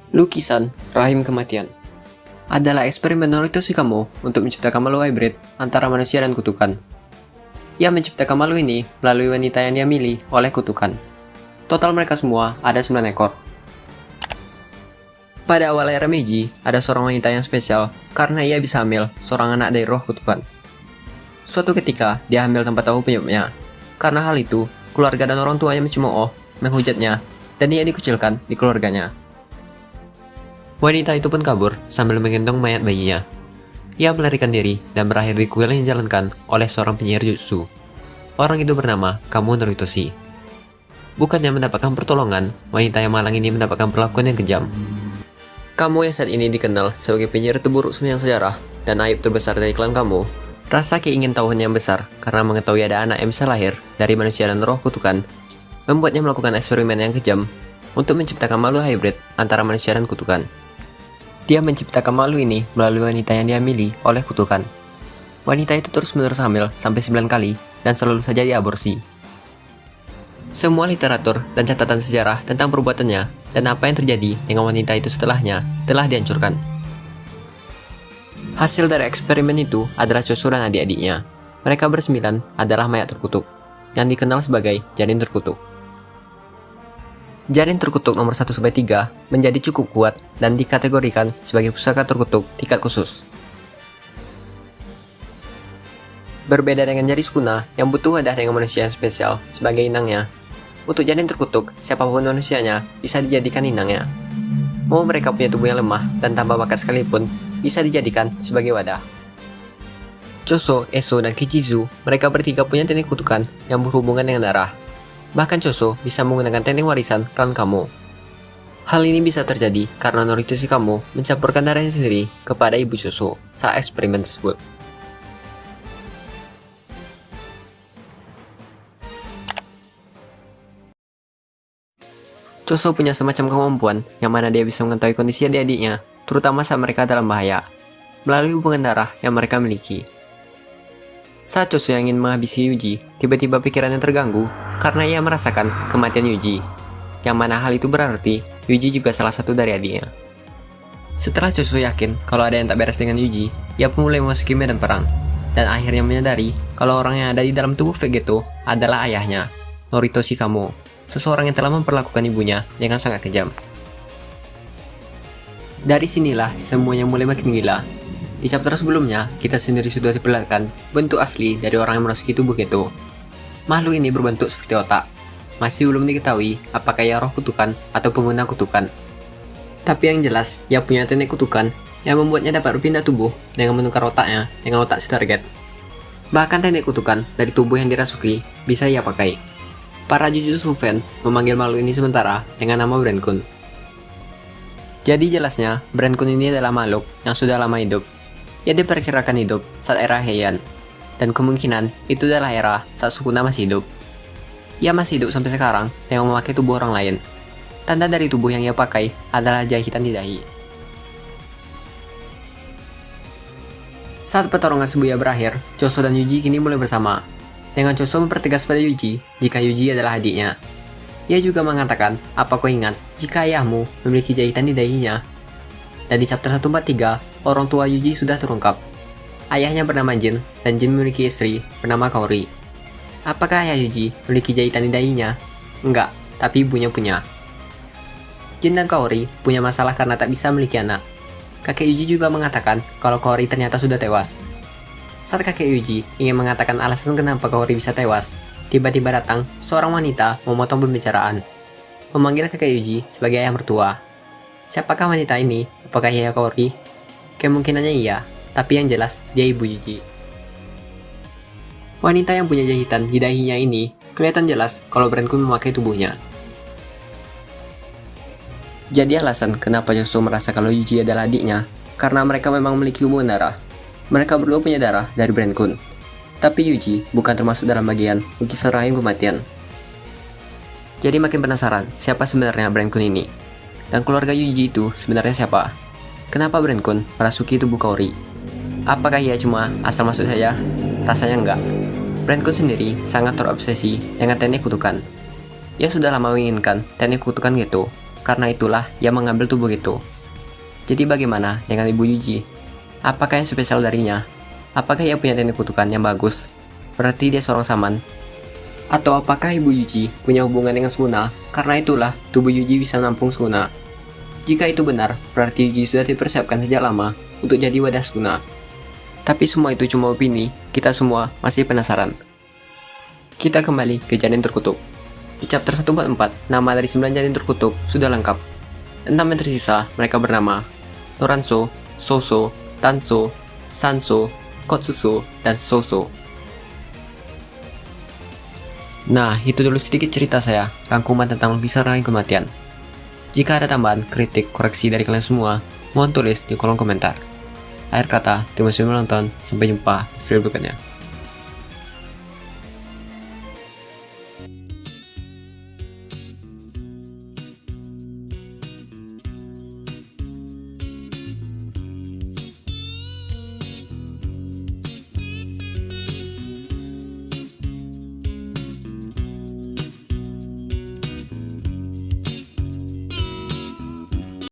Lukisan Rahim Kematian adalah eksperimen Noritoshi Kamo untuk menciptakan makhluk hybrid antara manusia dan kutukan. Ia menciptakan makhluk ini melalui wanita yang dia milih oleh kutukan. Total mereka semua ada 9 ekor. Pada awal era Meiji, ada seorang wanita yang spesial karena ia bisa hamil seorang anak dari roh kutukan. Suatu ketika, dia hamil tanpa tahu penyebabnya. Karena hal itu, keluarga dan orang tuanya mencemooh, menghujatnya, dan ia dikucilkan di keluarganya. Wanita itu pun kabur sambil menggendong mayat bayinya. Ia melarikan diri dan berakhir di kuil yang dijalankan oleh seorang penyihir jutsu. Orang itu bernama Kamo Noritoshi. Bukannya mendapatkan pertolongan, wanita yang malang ini mendapatkan perlakuan yang kejam. Kamo yang saat ini dikenal sebagai penyihir terburuk sepanjang sejarah dan aib terbesar dari klan Kamo, rasa keingintahuan yang besar karena mengetahui ada anak yang bisa lahir dari manusia dan roh kutukan, membuatnya melakukan eksperimen yang kejam untuk menciptakan makhluk hybrid antara manusia dan kutukan. Dia menciptakan makhluk ini melalui wanita yang dia milih oleh kutukan. Wanita itu terus-menerus hamil sampai 9 kali dan selalu saja diaborsi. Semua literatur dan catatan sejarah tentang perbuatannya dan apa yang terjadi dengan wanita itu setelahnya telah dihancurkan. Hasil dari eksperimen itu adalah Choso dan adik-adiknya. Mereka bersembilan adalah mayat terkutuk, yang dikenal sebagai janin terkutuk. Janin terkutuk nomor 1-3 menjadi cukup kuat dan dikategorikan sebagai pusaka terkutuk tingkat khusus. Berbeda dengan jari Sukuna yang butuh wadah dengan manusia yang spesial sebagai inangnya, untuk janin terkutuk, siapapun manusianya bisa dijadikan inangnya. Mau mereka punya tubuh yang lemah dan tanpa bakat sekalipun, bisa dijadikan sebagai wadah. Choso, Eso, dan Kichizu, mereka bertiga punya teknik kutukan yang berhubungan dengan darah. Bahkan Choso bisa menggunakan teknik warisan klan Kamo. Hal ini bisa terjadi karena Noritoshi Kamo mencampurkan darahnya sendiri kepada ibu Choso saat eksperimen tersebut. Choso punya semacam kemampuan yang mana dia bisa mengetahui kondisi adik-adiknya, terutama saat mereka dalam bahaya, melalui hubungan darah yang mereka miliki. Saat Choso yang ingin menghabisi Yuji, tiba-tiba pikirannya terganggu karena ia merasakan kematian Yuji, yang mana hal itu berarti Yuji juga salah satu dari adiknya. Setelah Choso yakin kalau ada yang tak beres dengan Yuji, ia pun mulai memasuki medan perang, dan akhirnya menyadari kalau orang yang ada di dalam tubuh Vegeto adalah ayahnya, Noritoshi Kamo, seseorang yang telah memperlakukan ibunya dengan sangat kejam. Dari sinilah semuanya mulai makin gila. Di chapter sebelumnya, kita sendiri sudah diperlihatkan bentuk asli dari orang yang memasuki tubuh Geto. Makhluk ini berbentuk seperti otak. Masih belum diketahui apakah ia roh kutukan atau pengguna kutukan. Tapi yang jelas, ia punya teknik kutukan yang membuatnya dapat berpindah tubuh dengan menukar otaknya dengan otak si target. Bahkan teknik kutukan dari tubuh yang dirasuki bisa ia pakai. Para Jujutsu fans memanggil makhluk ini sementara dengan nama Brenkun. Jadi jelasnya, Brenkun ini adalah makhluk yang sudah lama hidup. Ia diperkirakan hidup saat era Heian, dan kemungkinan itu adalah era saat Sukuna masih hidup. Ia masih hidup sampai sekarang dengan memakai tubuh orang lain. Tanda dari tubuh yang ia pakai adalah jahitan di dahi. Saat pertarungan Shibuya berakhir, Choso dan Yuji kini mulai bersama. Dengan Choso mempertegas pada Yuji jika Yuji adalah adiknya. Ia juga mengatakan, apa kau ingat jika ayahmu memiliki jahitan di dahinya? Dan di chapter 143, orang tua Yuji sudah terungkap. Ayahnya bernama Jin, dan Jin memiliki istri bernama Kaori. Apakah ayah Yuji memiliki jahitan di dahinya? Enggak, tapi ibunya punya. Jin dan Kaori punya masalah karena tak bisa memiliki anak. Kakek Yuji juga mengatakan kalau Kaori ternyata sudah tewas. Saat kakek Yuji ingin mengatakan alasan kenapa Kaori bisa tewas, tiba-tiba datang seorang wanita memotong pembicaraan, memanggil kakek Yuji sebagai ayah mertua. Siapakah wanita ini? Apakah ia Kaori? Kemungkinannya iya, tapi yang jelas dia ibu Yuji. Wanita yang punya jahitan di dahinya ini kelihatan jelas kalau Brenkun memakai tubuhnya. Jadi alasan kenapa Choso merasa kalau Yuji adalah adiknya, karena mereka memang memiliki hubungan darah. Mereka berdua punya darah dari Brenkun. Tapi Yuji bukan termasuk dalam bagian lukisan rahim kematian. Jadi makin penasaran siapa sebenarnya Brenkun ini. Dan keluarga Yuji itu sebenarnya siapa? Kenapa Brenkun merasuki tubuh Kaori? Apakah ia cuma asal masuk saja? Rasanya enggak. Brenkun sendiri sangat terobsesi dengan teknik kutukan. Ia sudah lama menginginkan teknik kutukan Geto, karena itulah ia mengambil tubuh itu. Jadi bagaimana dengan Ibu Yuji? Apakah yang spesial darinya? Apakah ia punya teknik kutukan yang bagus? Berarti dia seorang saman. Atau apakah Ibu Yuji punya hubungan dengan Sukuna? Karena itulah tubuh Yuji bisa menampung Sukuna. Jika itu benar, berarti Yuji sudah dipersiapkan sejak lama untuk jadi wadah Sukuna. Tapi semua itu cuma opini, kita semua masih penasaran. Kita kembali ke janin terkutuk. Di chapter 144, nama dari 9 janin terkutuk sudah lengkap. 6 yang tersisa mereka bernama Noranso, Soso, Tanso, Sanso, Kotsuso, dan Soso. Nah, itu dulu sedikit cerita saya, rangkuman tentang lukisan rahim kematian. Jika ada tambahan, kritik, koreksi dari kalian semua, mohon tulis di kolom komentar. Akhir kata, terima kasih menonton, sampai jumpa di video berikutnya.